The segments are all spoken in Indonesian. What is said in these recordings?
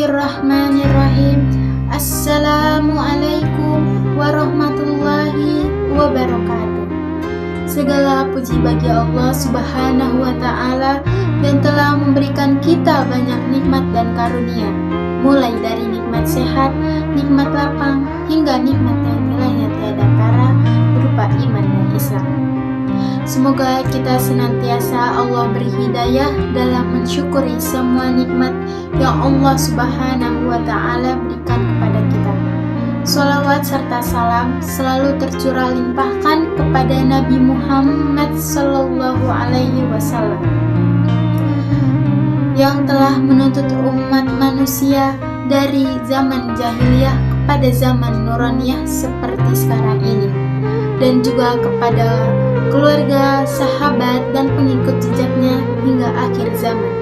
Bismillahirrahmanirrahim. Assalamualaikum warahmatullahi wabarakatuh. Segala puji bagi Allah Subhanahu wa ta'ala yang telah memberikan kita banyak nikmat dan karunia, mulai dari nikmat sehat, nikmat lapang, hingga nikmat yang nilainya tiada tara berupa iman dan Islam. Semoga kita senantiasa Allah beri hidayah dalam mensyukuri semua nikmat yang Allah Subhanahu wa ta'ala berikan kepada kita. Sholawat serta salam selalu tercurah limpahkan kepada Nabi Muhammad Sallallahu Alaihi Wasallam yang telah menuntut umat manusia dari zaman jahiliyah kepada zaman nuraniyah seperti sekarang ini, dan juga kepada keluarga, sahabat, dan pengikut jejaknya hingga akhir zaman.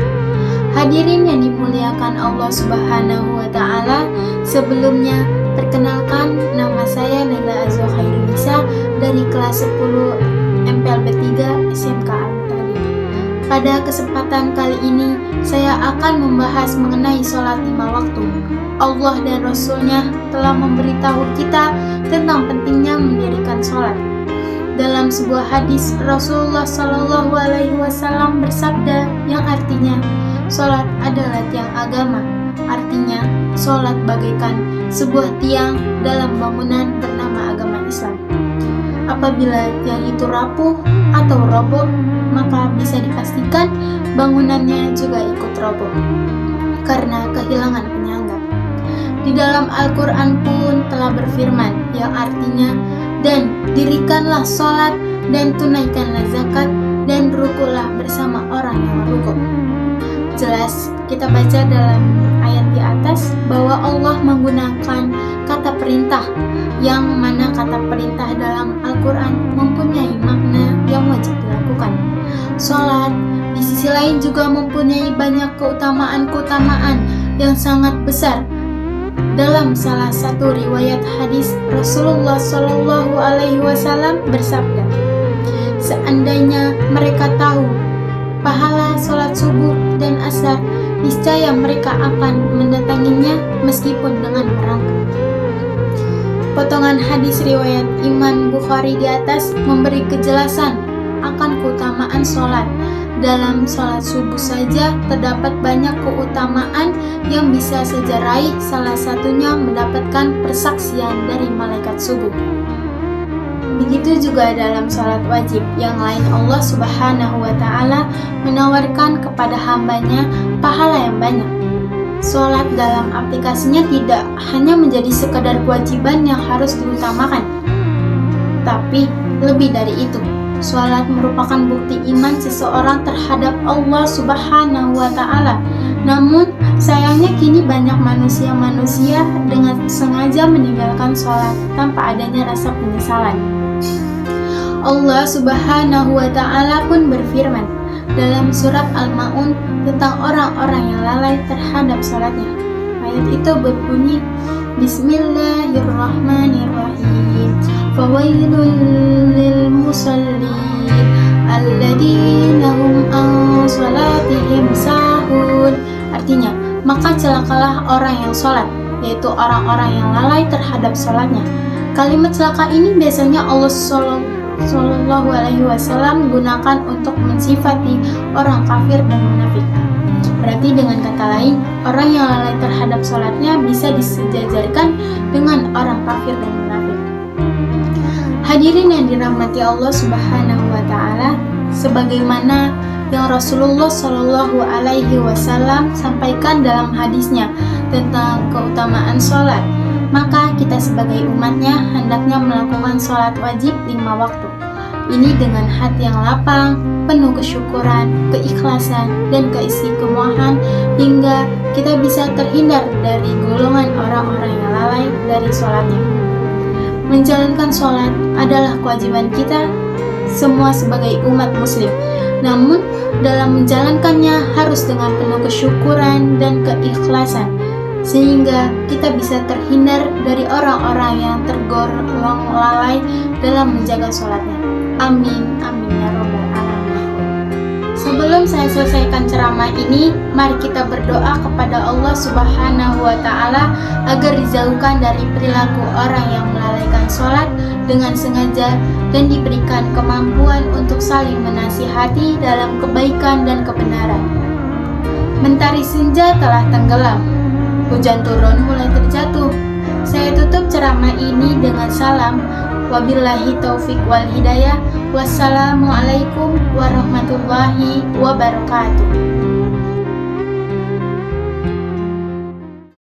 Hadirin yang dimuliakan Allah Subhanahu wa ta'ala, sebelumnya perkenalkan, nama saya Naila Azwa Khairunisa dari kelas 10 MPLB 3 SMK Al-Mu'tadin. Pada kesempatan kali ini saya akan membahas mengenai sholat 5 waktu. Allah dan Rasul-Nya telah memberitahu kita tentang pentingnya mendirikan sholat. Dalam sebuah hadis, Rasulullah Shallallahu Alaihi Wasallam bersabda yang artinya, sholat adalah tiang agama. Artinya, sholat bagaikan sebuah tiang dalam bangunan bernama agama Islam. Apabila tiang itu rapuh atau roboh, maka bisa dipastikan bangunannya juga ikut roboh karena kehilangan penyangga. Di dalam Al-Quran pun telah berfirman yang artinya, dan dirikanlah sholat dan tunaikanlah zakat dan rukulah bersama orang yang rukuk. Jelas kita baca dalam ayat di atas bahwa Allah menggunakan kata perintah, yang mana kata perintah dalam Al-Quran mempunyai makna yang wajib dilakukan. Sholat di sisi lain juga mempunyai banyak keutamaan-keutamaan yang sangat besar. Dalam salah satu riwayat hadis, Rasulullah Shallallahu Alaihi Wasallam bersabda, seandainya mereka tahu pahala sholat subuh dan asar, niscaya mereka akan mendatanginya meskipun dengan merangkak. Potongan hadis riwayat Imam Bukhari di atas memberi kejelasan akan keutamaan sholat. Dalam sholat subuh saja terdapat banyak keutamaan yang bisa saja raih, salah satunya mendapatkan persaksian dari malaikat subuh. Begitu juga dalam sholat wajib yang lain, Allah Subhanahu wa ta'ala menawarkan kepada hambanya pahala yang banyak. Sholat dalam aplikasinya tidak hanya menjadi sekadar kewajiban yang harus diutamakan, tapi lebih dari itu. Sholat merupakan bukti iman seseorang terhadap Allah Subhanahu wa ta'ala. Namun sayangnya kini banyak manusia-manusia dengan sengaja meninggalkan sholat tanpa adanya rasa penyesalan. Allah Subhanahu wa ta'ala pun berfirman dalam surat Al-Ma'un tentang orang-orang yang lalai terhadap sholatnya. Ayat itu berbunyi, Bismillahirrahmanirrahim. Fawailul lil musallin alladzina hum an sholatihim sahun. Artinya, maka celakalah orang yang sholat, yaitu orang-orang yang lalai terhadap sholatnya. Kalimat celaka ini biasanya Allah Sallallahu Alaihi Wasallam gunakan untuk mensifati orang kafir dan munafik. Berarti dengan kata lain, orang yang lalai terhadap sholatnya bisa disejajarkan dengan orang kafir dan munafik. Hadirin yang dirahmati Allah Subhanahu wa ta'ala, sebagaimana yang Rasulullah Shallallahu Alaihi Wasallam sampaikan dalam hadisnya tentang keutamaan sholat, maka kita sebagai umatnya hendaknya melakukan sholat wajib 5 waktu. Ini dengan hati yang lapang, penuh kesyukuran, keikhlasan, dan keistiqomahan, hingga kita bisa terhindar dari golongan orang-orang yang lalai dari sholatnya. Menjalankan sholat adalah kewajiban kita semua sebagai umat muslim. Namun dalam menjalankannya harus dengan penuh kesyukuran dan keikhlasan, sehingga kita bisa terhindar dari orang-orang yang tergolong lalai dalam menjaga sholatnya. Amin, amin ya robbal alamin. Sebelum saya selesaikan ceramah ini, mari kita berdoa kepada Allah Subhanahu wa Ta'ala agar dijauhkan dari perilaku orang yang melalaikan sholat dengan sengaja dan diberikan kemampuan untuk saling menasihati dalam kebaikan dan kebenaran. Mentari senja telah tenggelam, hujan turun mulai terjatuh. Saya tutup ceramah ini dengan salam. Wabillahi taufik wal hidayah. Wassalamualaikum warahmatullahi wabarakatuh.